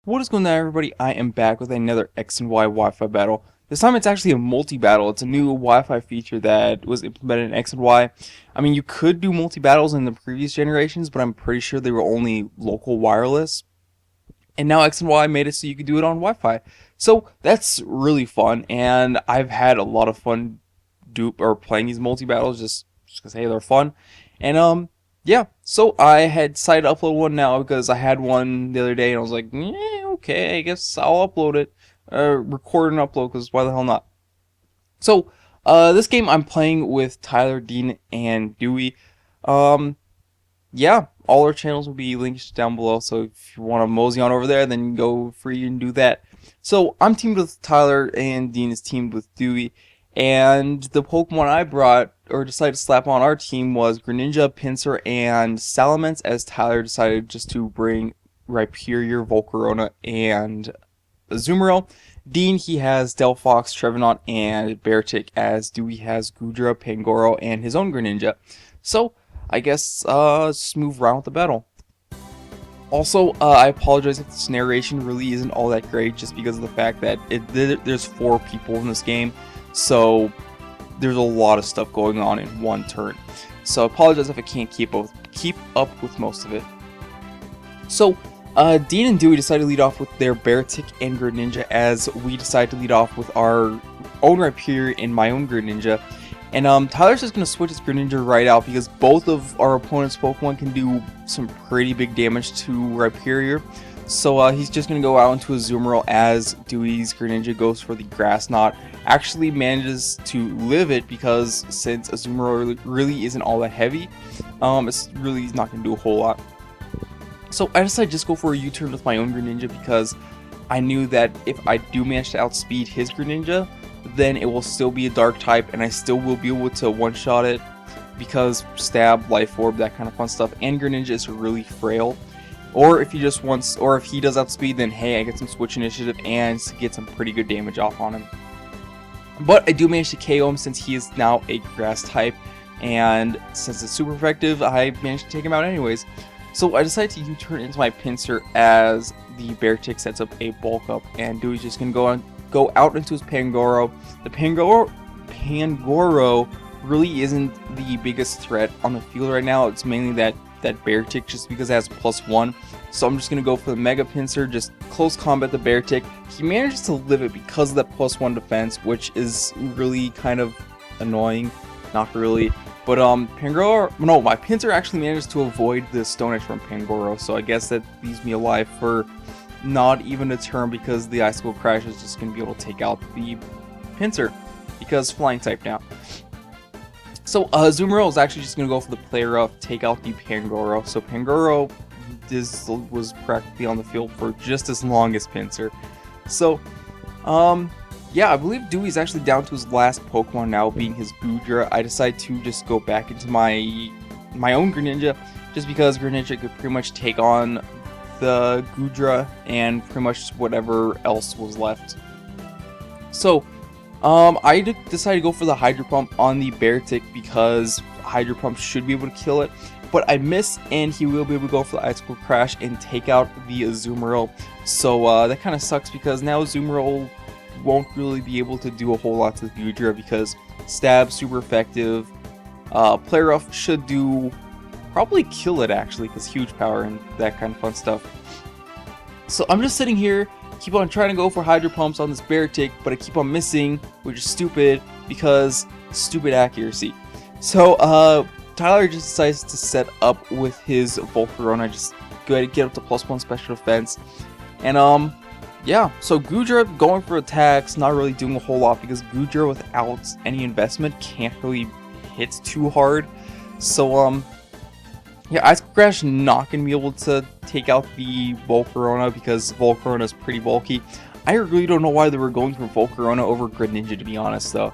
What is going on, everybody? I am back with another X and Y Wi-Fi battle. This time it's actually a multi-battle. It's a new Wi-Fi feature that was implemented in X and Y. I mean, you could do multi-battles in the previous generations, but I'm pretty sure they were only local wireless. And now X and Y made it so you could do it on Wi-Fi. So that's really fun, and I've had a lot of fun playing these multi-battles just because, hey, they're fun. And yeah, so I had decided to upload one now because I had one the other day and I was like, yeah, okay, I guess I'll upload it. Record and upload, because why the hell not? So, this game I'm playing with Tyler, Dean, and Dewey. Um, yeah, all our channels will be linked down below, so if you want to mosey on over there, then go free and do that. So, I'm teamed with Tyler, and Dean is teamed with Dewey. And the Pokemon I brought, or decided to slap on our team, was Greninja, Pinsir, and Salamence, as Tyler decided just to bring Rhyperior, Volcarona, and Azumarill. Dean, he has Delphox, Trevenant, and Beartic, as Dewey has Goodra, Pangoro, and his own Greninja. So, I guess, just move around with the battle. Also, I apologize if this narration really isn't all that great, just because of the fact that there's 4 people in this game. So there's a lot of stuff going on in one turn. So I apologize if I can't keep up with most of it. So Dean and Dewey decided to lead off with their Beartic and Greninja, as we decided to lead off with our own Rhyperior and my own Greninja. And Tyler's just going to switch his Greninja right out because both of our opponent's Pokemon can do some pretty big damage to Rhyperior. So he's just going to go out into Azumarill, as Dewey's Greninja goes for the Grass Knot. Actually manages to live it because since Azumarill really isn't all that heavy, it's really not going to do a whole lot. So I decided to just go for a U-turn with my own Greninja because I knew that if I do manage to outspeed his Greninja, then it will still be a Dark type and I still will be able to one-shot it because Stab, Life Orb, that kind of fun stuff, and Greninja is really frail. Or if he does outspeed, then hey, I get some switch initiative and get some pretty good damage off on him. But I do manage to KO him since he is now a Grass type, and since it's super effective, I managed to take him out anyways. So I decided to U-turn into my Pinsir as the Beartic sets up a bulk up, and Dewey's just gonna go out into his Pangoro. The Pangoro really isn't the biggest threat on the field right now. It's mainly that Beartic, just because it has +1. So I'm just going to go for the Mega Pinsir, just close combat the Beartic. He manages to live it because of that +1 defense, which is really kind of annoying. Not really. But my Pinsir actually managed to avoid the Stone Edge from Pangoro, so I guess that leaves me alive for not even a turn because the Icicle Crash is just going to be able to take out the Pinsir because Flying type now. So Azumarill is actually just going to go for the play rough, take out the Pangoro. So Pangoro was practically on the field for just as long as Pinsir. So, yeah, I believe Dewey's actually down to his last Pokemon now, being his Goodra. I decided to just go back into my own Greninja, just because Greninja could pretty much take on the Goodra and pretty much whatever else was left. So, I decided to go for the Hydro Pump on the Beartic because Hydro Pump should be able to kill it, but I miss, and he will be able to go for the Icicle Crash and take out the Azumarill. So that kind of sucks because now Azumarill won't really be able to do a whole lot to the Goodra because Stab super effective. Play Rough should probably kill it actually because huge power and that kind of fun stuff. So I'm just sitting here, keep on trying to go for Hydro Pumps on this Beartic, but I keep on missing, which is stupid because stupid accuracy. So Tyler just decides to set up with his Volcarona, just go ahead and get up to +1 special defense. And yeah, so Goodra going for attacks, not really doing a whole lot because Goodra without any investment can't really hit too hard. So yeah, Icicle Crash not going to be able to take out the Volcarona because Volcarona is pretty bulky. I really don't know why they were going for Volcarona over Greninja, to be honest, though.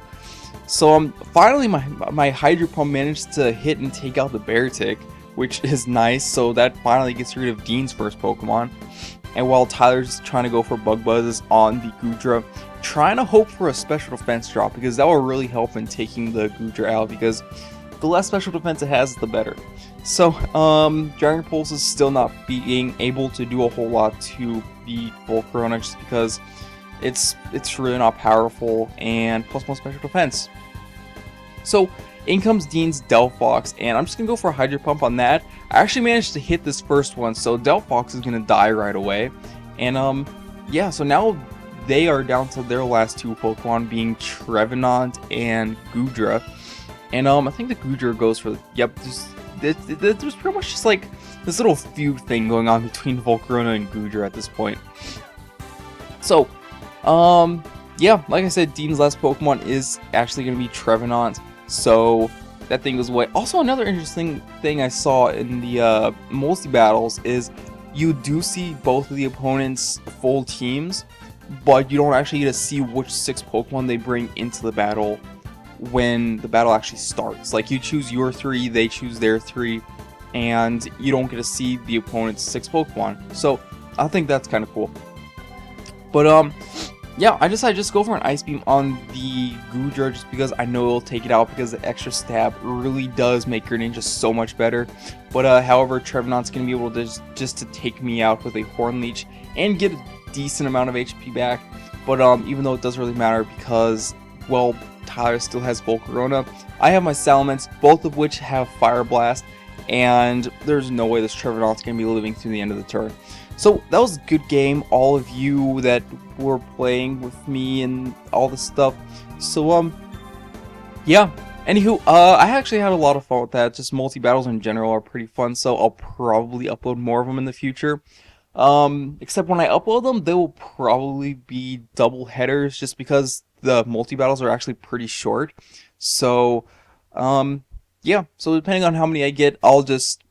So finally my Hydro Pump managed to hit and take out the Beartic, which is nice. So that finally gets rid of Dean's first Pokemon. And while Tyler's trying to go for Bug Buzz on the Goodra, trying to hope for a special defense drop because that will really help in taking the Goodra out because the less special defense it has, the better. So, Dragon Pulse is still not being able to do a whole lot to beat Volcarona just because it's really not powerful, and +1 special defense. So, in comes Dean's Delphox, and I'm just gonna go for a Hydro Pump on that. I actually managed to hit this first one, so Delphox is gonna die right away. And yeah, so now they are down to their last two Pokemon, being Trevenant and Goodra. And I think the Goodra goes for the, yep, there's pretty much just like this little feud thing going on between Volcarona and Goodra at this point. So, yeah, like I said, Dean's last Pokemon is actually going to be Trevenant, so that thing goes away. Also, another interesting thing I saw in the Multi-Battles is you do see both of the opponents' full teams, but you don't actually get to see which 6 Pokemon they bring into the battle when the battle actually starts. Like, you choose your 3, they choose their 3, and you don't get to see the opponent's 6 Pokemon. So, I think that's kind of cool. But, yeah, I decided just go for an Ice Beam on the Goodra just because I know it'll take it out, because the extra stab really does make Greninja so much better. But, however, Trevenant's going to be able to just to take me out with a Horn Leech and get a decent amount of HP back. But, even though it doesn't really matter because, well, Tyler still has Volcarona, I have my Salamence, both of which have Fire Blast, and there's no way this Trevenant's going to be living through the end of the turn. So that was a good game, all of you that were playing with me and all this stuff. So yeah. Anywho, I actually had a lot of fun with that. Just multi-battles in general are pretty fun, so I'll probably upload more of them in the future. Except when I upload them, they will probably be double headers, just because the multi-battles are actually pretty short. So, yeah. So depending on how many I get, I'll just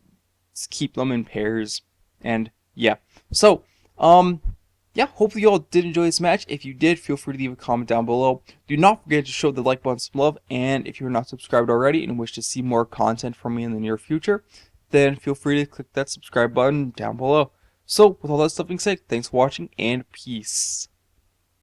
keep them in pairs, and yeah. So, yeah, hopefully you all did enjoy this match. If you did, feel free to leave a comment down below. Do not forget to show the like button some love, and if you're not subscribed already and wish to see more content from me in the near future, then feel free to click that subscribe button down below. So, with all that stuff being said, thanks for watching, and peace.